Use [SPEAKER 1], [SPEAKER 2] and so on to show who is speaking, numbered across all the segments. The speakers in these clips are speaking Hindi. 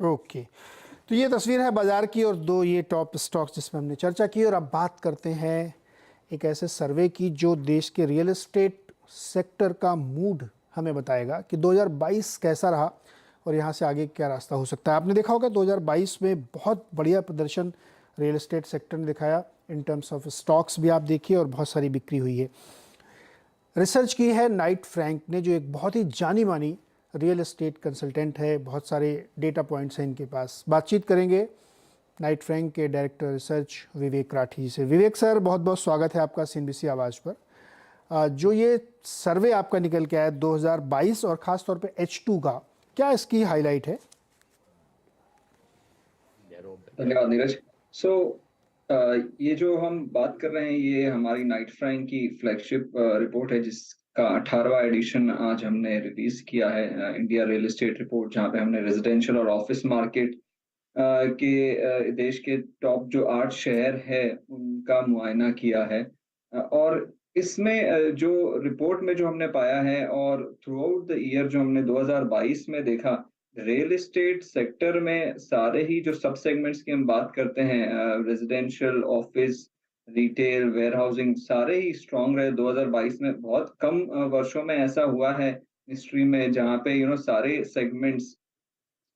[SPEAKER 1] ओके, तो ये तस्वीर है बाजार की और दो ये टॉप स्टॉक्स जिसमें हमने चर्चा की। और अब बात करते हैं एक ऐसे सर्वे की जो देश के रियल एस्टेट सेक्टर का मूड हमें बताएगा कि 2022 कैसा रहा और यहाँ से आगे क्या रास्ता हो सकता है। आपने देखा होगा 2022 में बहुत बढ़िया प्रदर्शन रियल एस्टेट सेक्टर ने दिखाया। इन टर्म्स ऑफ स्टॉक्स भी आप देखिए और बहुत सारी बिक्री हुई है। रिसर्च की है नाइट फ्रैंक ने, जो एक बहुत ही जानी मानी रियल एस्टेट कंसल्टेंट है। बहुत सारे डेटा पॉइंट्स हैं इनके पास। बातचीत करेंगे नाइट फ्रैंक के डायरेक्टर रिसर्च विवेक राठी से। विवेक सर, बहुत बहुत स्वागत है आपका सीएनबीसी आवाज़ पर। जो ये सर्वे आपका निकल के आया 2022 और ख़ास तौर पे H2 का, क्या इसकी हाईलाइट है?
[SPEAKER 2] धन्यवाद नीरज। सो ये जो हम बात कर रहे हैं ये हमारी नाइट फ्रैंक की फ्लैगशिप रिपोर्ट है, जिसका 18वां एडिशन आज हमने रिलीज किया है। इंडिया रियल एस्टेट रिपोर्ट, जहाँ पे हमने रेजिडेंशियल और ऑफिस मार्केट देश के टॉप जो 8 शहर है उनका मुआयना किया है। और इसमें जो रिपोर्ट में जो हमने पाया है और थ्रू आउट द ईयर जो हमने 2022 में देखा, रियल एस्टेट सेक्टर में सारे ही जो सब सेगमेंट्स की हम बात करते हैं, residential, office, retail, warehousing, सारे ही स्ट्रांग रहे 2022 में। बहुत कम वर्षों में ऐसा हुआ है हिस्ट्री में जहाँ पे सारे सेगमेंट्स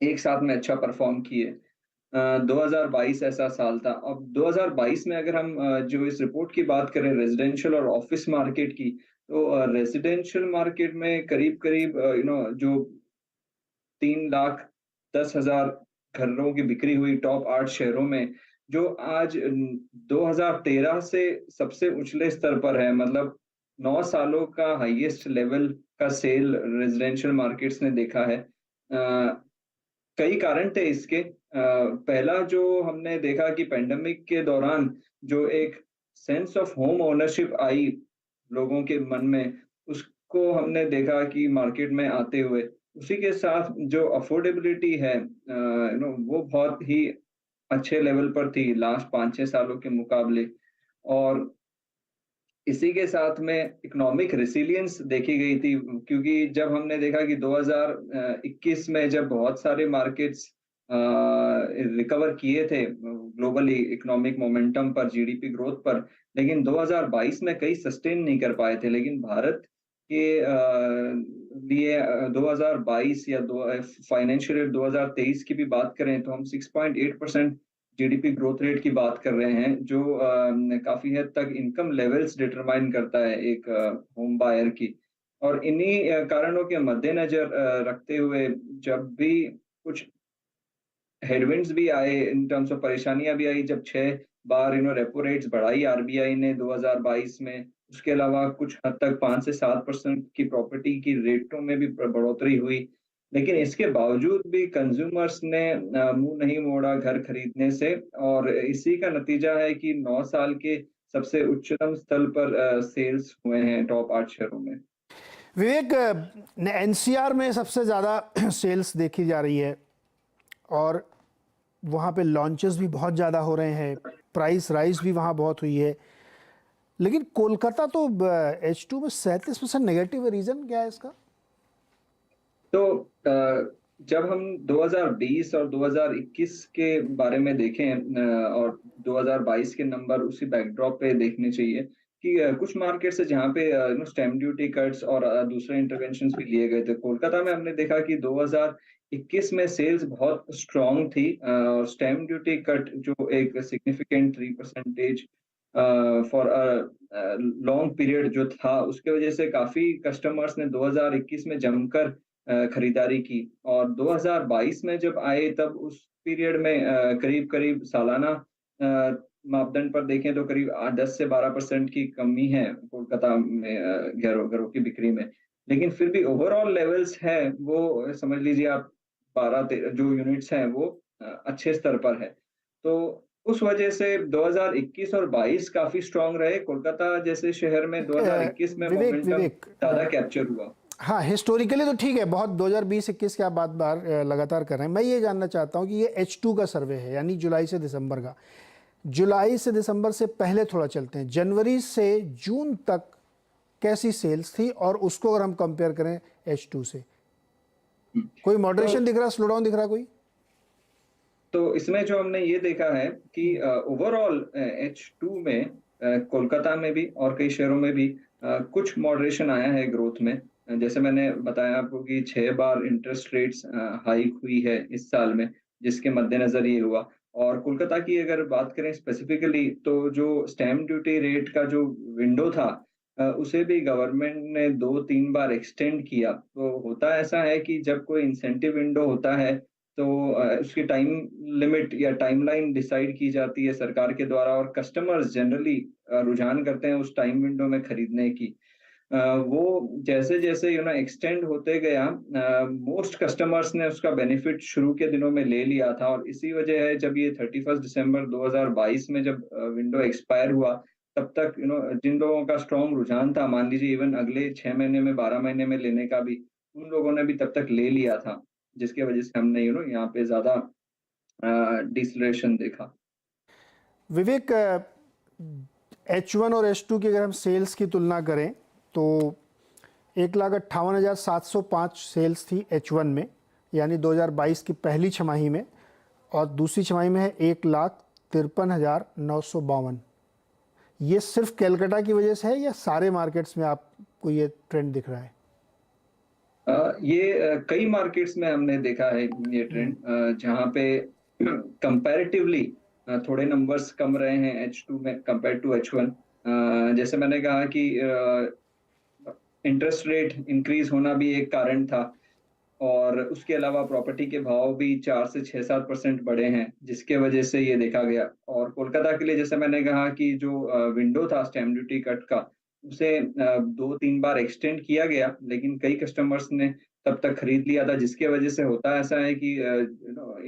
[SPEAKER 2] एक साथ में अच्छा परफॉर्म किए। 2022 ऐसा साल था। अब 2022 में अगर हम जो इस रिपोर्ट की बात करें रेजिडेंशियल और ऑफिस मार्केट की, तो रेजिडेंशियल मार्केट में करीब-करीब जो 3,10,000 घरों की बिक्री हुई टॉप 8 शहरों में, जो आज 2013 से सबसे उछले स्तर पर है। मतलब 9 सालों का हाईएस्ट लेवल का सेल रेजिडेंशियल मार्केट्स ने देखा है। कई कारण थे इसके। पहला जो हमने देखा कि पैंडेमिक के दौरान जो एक सेंस ऑफ होम ओनरशिप आई लोगों के मन में, उसको हमने देखा कि मार्केट में आते हुए। उसी के साथ जो अफोर्डेबिलिटी है वो बहुत ही अच्छे लेवल पर थी लास्ट 5-6 सालों के मुकाबले। और इसी के साथ में इकोनॉमिक रेसिलियंस देखी गई थी, क्योंकि जब हमने देखा कि 2021 में जब बहुत सारे मार्केट्स रिकवर किए थे ग्लोबली इकोनॉमिक मोमेंटम पर, जीडीपी ग्रोथ पर, लेकिन 2022 में कई सस्टेन नहीं कर पाए थे। लेकिन भारत के लिए 2022 या दो फाइनेंशियल ईयर 2023 की भी बात करें तो हम 6.8% जीडीपी ग्रोथ रेट की बात कर रहे हैं, जो काफी हद तक इनकम लेवल्स डिटरमाइन करता है एक होम बायर की। और इन्हीं कारणों के मद्देनजर रखते हुए, जब भी कुछ हेडविंड्स भी आए, इन टर्म्स ऑफ परेशानियां भी आई, जब 6 बार रेपो रेट्स बढ़ाई आरबीआई ने 2022 में, उसके अलावा कुछ हद तक 5 से 7% की प्रॉपर्टी की रेटों में भी बढ़ोतरी हुई। लेकिन इसके बावजूद भी कंज्यूमर्स ने मुंह नहीं मोड़ा घर खरीदने से, और इसी का नतीजा है कि 9 साल के सबसे उच्चतम स्तर पर सेल्स हुए हैं टॉप 8 शहरों में।
[SPEAKER 1] विवेक, एनसीआर में सबसे ज़्यादा सेल्स देखी जा रही है और वहाँ पे लॉन्चेस भी बहुत ज़्यादा हो रहे हैं, प्राइस राइज भी वहाँ बहुत हुई है। लेकिन कोलकाता तो H2 में 37% नेगेटिव है। रीज़न क्या है इसका?
[SPEAKER 2] तो जब हम 2020 और 2021 के बारे में देखें, और 2022 के नंबर उसी बैकड्रॉप पे देखने चाहिए कि कुछ मार्केट्स है जहाँ पे स्टैम्प ड्यूटी कट्स और दूसरे इंटरवेंशंस भी लिए गए थे। कोलकाता में हमने देखा कि 2021 में सेल्स बहुत स्ट्रांग थी, और स्टैम्प ड्यूटी कट जो एक सिग्निफिकेंट 3% फॉर लॉन्ग पीरियड जो था, उसके वजह से काफी कस्टमर्स ने 2021 में जमकर खरीदारी की। और 2022 में जब आए तब उस पीरियड में करीब-करीब सालाना मापदंड पर देखें तो करीब 10 से 12% की कमी है कोलकाता में घरों की बिक्री में। लेकिन फिर भी ओवरऑल लेवल्स है वो समझ लीजिए आप 12-13 जो यूनिट्स हैं वो अच्छे स्तर पर है। तो उस वजह से 2021 और 22 काफी स्ट्रांग रहे। कोलकाता जैसे शहर में 2021 में
[SPEAKER 1] विवेक
[SPEAKER 2] मोमेंटम
[SPEAKER 1] विवेक
[SPEAKER 2] ज्यादा कैप्चर हुआ।
[SPEAKER 1] हाँ, हिस्टोरिकली तो ठीक है, बहुत 2020-21 की आप बात बार लगातार कर रहे हैं। मैं ये जानना चाहता हूँ कि ये H2 का सर्वे है, यानी जुलाई से दिसंबर का। जुलाई से दिसंबर से पहले थोड़ा चलते हैं, जनवरी से जून तक कैसी सेल्स थी, और उसको अगर हम कंपेयर करें H2 से, कोई
[SPEAKER 2] तो
[SPEAKER 1] मॉडरेशन दिख रहा, स्लो डाउन दिख रहा कोई?
[SPEAKER 2] तो इसमें जो हमने ये देखा है कि ओवरऑल H2 में कोलकाता में भी और कई शहरों में भी कुछ मॉडरेशन आया है ग्रोथ में। जैसे मैंने बताया आपको कि 6 बार इंटरेस्ट रेट्स हाइक हुई है इस साल में, जिसके मद्देनज़र ये हुआ। और कोलकाता की अगर बात करें स्पेसिफिकली तो जो स्टैम्प ड्यूटी रेट का जो विंडो था उसे भी गवर्नमेंट ने 2-3 बार एक्सटेंड किया। तो होता ऐसा है कि जब कोई इंसेंटिव विंडो होता है तो उसकी टाइम लिमिट या टाइमलाइन डिसाइड की जाती है सरकार के द्वारा और कस्टमर्स जनरली रुझान करते हैं उस टाइम विंडो में खरीदने की। वो जैसे-जैसे एक्सटेंड होते गया मोस्ट कस्टमर्स ने उसका बेनिफिट शुरू के दिनों में ले लिया था और इसी वजह है जब ये 31 दिसंबर 2022 में जब विंडो एक्सपायर हुआ, तब तक जिन लोगों का स्ट्रॉन्ग रुझान था, मान लीजिए इवन अगले 6 महीने में, 12 महीने में लेने का भी, उन लोगों ने भी तब तक ले लिया था, जिसकी वजह से हमने यहाँ पे ज़्यादा डिसलेशन देखा।
[SPEAKER 1] विवेक, H1 और H2 की अगर हम सेल्स की तुलना करें तो 1,58,705 सेल्स थी H1 में, यानी 2022 की पहली छमाही में, और दूसरी छमाही में है 1,53,952। ये सिर्फ कैलकाटा की वजह से है या सारे मार्केट्स में आपको ये ट्रेंड दिख रहा है?
[SPEAKER 2] ये कई मार्केट्स में हमने देखा है ये ट्रेंड, जहाँ पे कंपैरेटिवली थोड़े नंबर्स कम रहे हैं H2 में कंपेयर टू H1। जैसे मैंने कहा कि इंटरेस्ट रेट इंक्रीज होना भी एक कारण था और उसके अलावा प्रॉपर्टी के भाव भी 4 से 6-7% बढ़े हैं, जिसके वजह से ये देखा गया। और कोलकाता के लिए जैसे मैंने कहा कि जो विंडो था स्टैम्प ड्यूटी कट का, उसे 2-3 बार एक्सटेंड किया गया, लेकिन कई कस्टमर्स ने तब तक खरीद लिया था, जिसकी वजह से होता ऐसा है कि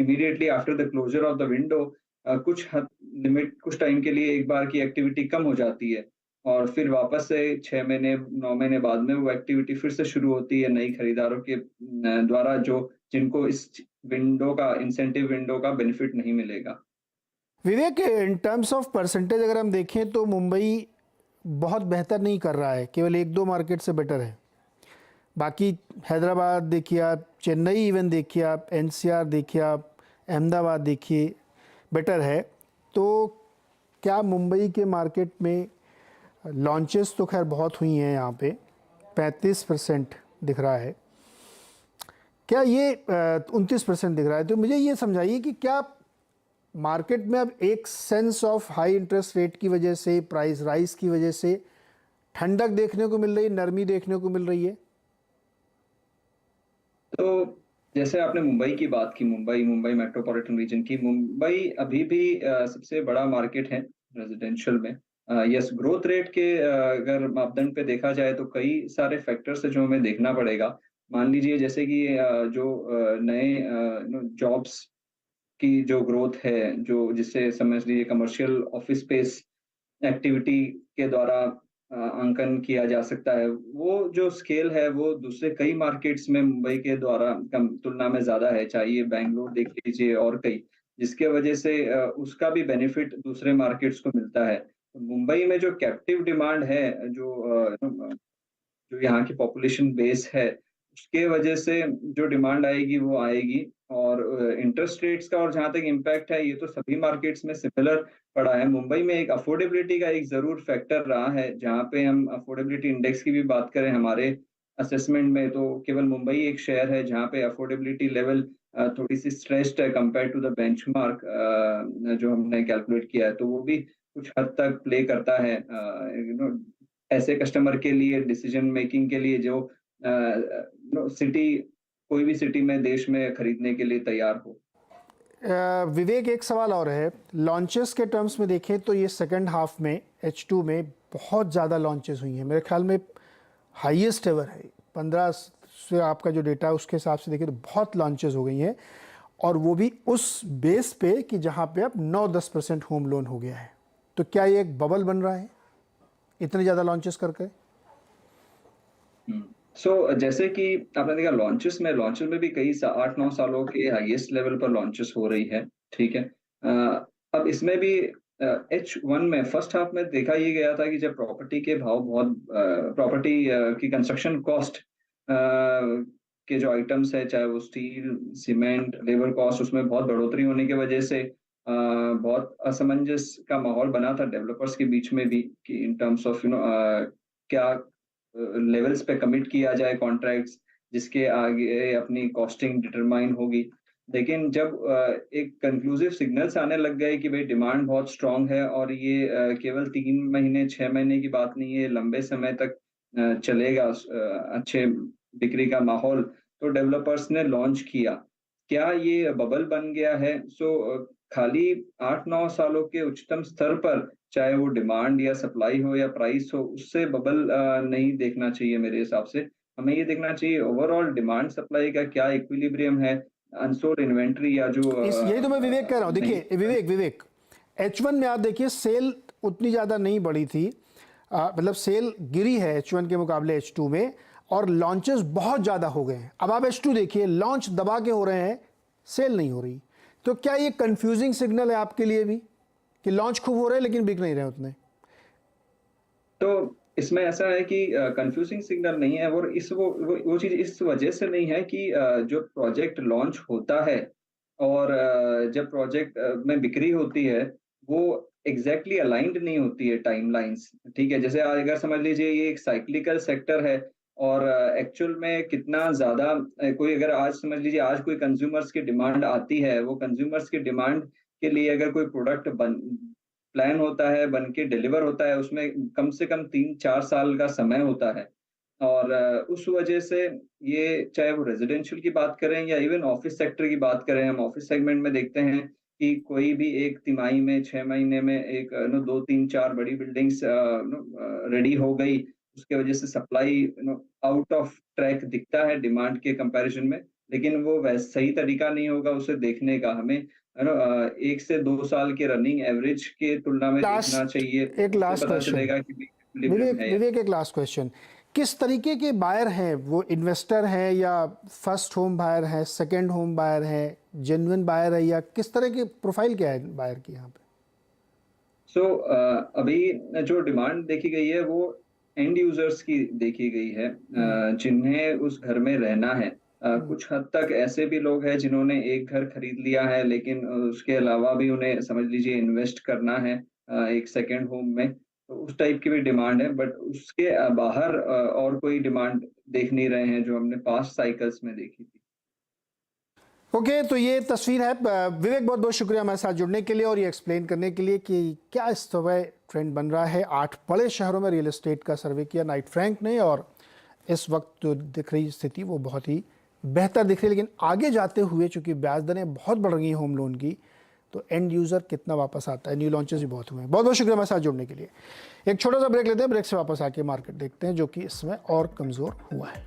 [SPEAKER 2] immediately after the closure of the window कुछ टाइम के लिए एक बार की एक्टिविटी कम हो जाती है और फिर वापस से 6 महीने, 9 महीने बाद में वो एक्टिविटी फिर से शुरू होती है नई खरीदारों के द्वारा जो जिनको इस विंडो का इंसेंटिव विंडो का बेनिफिट नहीं मिलेगा।
[SPEAKER 1] विवेक, इन टर्म्स ऑफ परसेंटेज अगर हम देखें तो मुंबई बहुत बेहतर नहीं कर रहा है, केवल एक दो मार्केट से बेटर है। बाकी हैदराबाद देखिए आप, चेन्नई इवन देखिए आप, एनसीआर देखिए आप, अहमदाबाद देखिए, बेटर है। तो क्या मुंबई के मार्केट में लॉन्चेस तो खैर बहुत हुई हैं, यहाँ पे 35% दिख रहा है, क्या ये 29% दिख रहा है? तो मुझे ये समझाइए कि क्या मार्केट में अब एक sense of high interest rate की वजह से, प्राइस राइज की वजह से ठंडक देखने को मिल रही है, नरमी देखने को मिल रही है?
[SPEAKER 2] तो जैसे आपने मुंबई की बात की, मुंबई मेट्रोपॉलिटन रीजन की, मुंबई अभी भी सबसे बड़ा मार्केट है रेजिडेंशियल में। यस, ग्रोथ रेट के अगर मापदंड पे देखा जाए तो कई सारे फैक्टर्स है जो हमें देखना पड़ेगा। मान लीजिए जैसे कि जो नए जॉब्स की जो ग्रोथ है, जो जिससे समझ लीजिए कमर्शियल ऑफिस स्पेस एक्टिविटी के द्वारा आंकन किया जा सकता है। वो जो स्केल है वो दूसरे कई मार्केट्स में मुंबई के द्वारा कम तुलना में ज़्यादा है, चाहे ये बैंगलोर देख लीजिए और कई, जिसके वजह से उसका भी बेनिफिट दूसरे मार्केट्स को मिलता है। तो मुंबई में जो कैप्टिव डिमांड है, जो यहाँ की पॉपुलेशन बेस है, उसके वजह से जो डिमांड आएगी वो आएगी। और इंटरेस्ट रेट्स का और जहाँ तक इम्पैक्ट है, ये तो सभी मार्केट्स में सिमिलर पड़ा है। मुंबई में एक अफोर्डेबिलिटी का एक ज़रूर फैक्टर रहा है, जहाँ पे हम अफोर्डेबिलिटी इंडेक्स की भी बात करें हमारे असेसमेंट में, तो केवल मुंबई एक शहर है जहाँ पे अफोर्डेबिलिटी लेवल थोड़ी-सी स्ट्रेच्ड है कंपेयर टू द बेंचमार्क जो हमने कैलकुलेट किया है। तो वो भी कुछ हद तक प्ले करता है ऐसे कस्टमर के लिए डिसीजन मेकिंग के लिए जो सिटी कोई भी सिटी में देश में खरीदने के लिए तैयार हो।
[SPEAKER 1] विवेक, एक सवाल और है। लॉन्चेस के टर्म्स में देखें तो ये सेकंड हाफ में H2 में बहुत ज़्यादा लॉन्चेस हुई हैं, मेरे ख्याल में हाईएस्ट एवर है। 15 से आपका जो डेटा है उसके हिसाब से देखें तो बहुत लॉन्चेस हो गई हैं, और वो भी उस बेस पे कि जहाँ पे अब 9-10% होम लोन हो गया है। तो क्या ये एक बबल बन रहा है इतने ज़्यादा लॉन्चेस करके?
[SPEAKER 2] जैसे कि आपने देखा लॉन्चेस में भी कई 8-9 सालों के हाईएस्ट लेवल पर लॉन्चेस हो रही है, ठीक है। अब इसमें भी H1 में फर्स्ट हाफ में देखा ये गया था कि जब प्रॉपर्टी के भाव बहुत प्रॉपर्टी की कंस्ट्रक्शन कॉस्ट के जो आइटम्स है, चाहे वो स्टील, सीमेंट, लेबर कॉस्ट, उसमें बहुत बढ़ोतरी होने की वजह से बहुत असमंजस का माहौल बना था डेवलपर्स के बीच में भी कि इन टर्म्स ऑफ क्या लेवल्स पे कमिट किया जाए कॉन्ट्रैक्ट्स, जिसके आगे अपनी कॉस्टिंग डिटरमाइन होगी। लेकिन जब एक कंक्लूसिव सिग्नल्स आने लग गए कि भाई डिमांड बहुत स्ट्रांग है और ये केवल 3 महीने 6 महीने की बात नहीं है, लंबे समय तक चलेगा अच्छे बिक्री का माहौल, तो डेवलपर्स ने लॉन्च किया। क्या ये बबल बन गया है? खाली 8-9 सालों के उच्चतम स्तर पर, चाहे वो डिमांड या सप्लाई हो या प्राइस हो, उससे बबल नहीं देखना चाहिए मेरे हिसाब से। हमें ये देखना चाहिए ओवरऑल डिमांड सप्लाई का क्या इक्विलिब्रियम है, अनसोल्ड इन्वेंट्री या जो
[SPEAKER 1] इस यही तो मैं विवेक कह रहा हूँ।
[SPEAKER 2] नहीं
[SPEAKER 1] देखिए विवेक H1 में आप देखिए सेल उतनी ज़्यादा नहीं बढ़ी थी, मतलब सेल गिरी है H1 के मुकाबले H2 में, और लॉन्चेस बहुत ज़्यादा हो गए हैं। अब आप H2 देखिए, लॉन्च दबा के हो रहे हैं, सेल नहीं हो रही। तो क्या ये कंफ्यूजिंग सिग्नल है आपके लिए भी कि लॉन्च खूब हो रहे हैं लेकिन बिक नहीं रहे उतने?
[SPEAKER 2] तो इसमें ऐसा है कि कंफ्यूजिंग सिग्नल नहीं है, और वो चीज़ इस वजह से नहीं है कि जो प्रोजेक्ट लॉन्च होता है और जब प्रोजेक्ट में बिक्री होती है, वो एग्ज़ैक्टली अलाइन्ड नहीं होती है टाइमलाइन्स, ठीक है? जैसे अगर समझ लीजिए ये एक साइक्लिकल सेक्टर है और एक्चुअल में कितना ज़्यादा कोई अगर आज समझ लीजिए आज कोई कंज्यूमर्स की डिमांड आती है, वो कंज्यूमर्स की डिमांड के लिए अगर कोई प्रोडक्ट प्लान होता है, बन के डिलीवर होता है, उसमें कम से कम 3-4 साल का समय होता है। और उस वजह से ये चाहे वो रेज़िडेंशियल की बात करें या इवन ऑफ़िस सेक्टर की बात करें, हम ऑफ़िस सेगमेंट में देखते हैं कि कोई भी 1 तिमाही में, 6 महीने में एक 2, 3, 4 बड़ी बिल्डिंग्स रेडी हो गई। उसके वजह से सप्लाई आउट ऑफ ट्रैक दिखता है डिमांड के कंपैरिज़न में, लेकिन वो सही तरीका नहीं होगा उसे देखने का। हमें 1 से 2 साल के रनिंग एवरेज के तुलना में देखना चाहिए,
[SPEAKER 1] एक
[SPEAKER 2] उससे
[SPEAKER 1] लास्ट
[SPEAKER 2] पता
[SPEAKER 1] क्वेश्चन
[SPEAKER 2] चलेगा कि इक्विलिब्रियम है।
[SPEAKER 1] विवेक, एक लास्ट क्वेश्चन। किस तरीके के बायर हैं वो? इन्वेस्टर हैं या फर्स्ट होम बायर हैं, सेकंड होम बायर हैं, जेन्युइन बायर है, या किस तरह की प्रोफाइल क्या है बायर की यहाँ पे?
[SPEAKER 2] अभी जो डिमांड देखी गई है वो एंड यूजर्स की देखी गई है, जिन्हें उस घर में रहना है। कुछ हद तक ऐसे भी लोग हैं जिन्होंने एक घर खरीद लिया है, लेकिन उसके अलावा भी उन्हें समझ लीजिए इन्वेस्ट करना है एक सेकंड होम में, तो उस टाइप की भी डिमांड है। बट उसके बाहर और कोई डिमांड देख नहीं रहे हैं जो हमने पास्ट साइकिल्स में देखी थी।
[SPEAKER 1] ओके, तो ये तस्वीर है। विवेक, बहुत बहुत शुक्रिया हमारे साथ जुड़ने के लिए और ये एक्सप्लेन करने के लिए कि क्या इस समय ट्रेंड बन रहा है। 8 बड़े शहरों में रियल एस्टेट का सर्वे किया नाइट फ्रैंक ने, और इस वक्त जो दिख रही स्थिति वो बहुत ही बेहतर दिख रही है। लेकिन आगे जाते हुए चूंकि ब्याज दरें बहुत बढ़ रही हैं होम लोन की, तो एंड यूज़र कितना वापस आता है? न्यू लॉन्चेस भी बहुत हुए हैं। बहुत बहुत शुक्रिया हमारे साथ जुड़ने के लिए। एक छोटा सा ब्रेक लेते हैं, ब्रेक से वापस आके मार्केट देखते हैं जो कि इस समय और कमज़ोर हुआ है।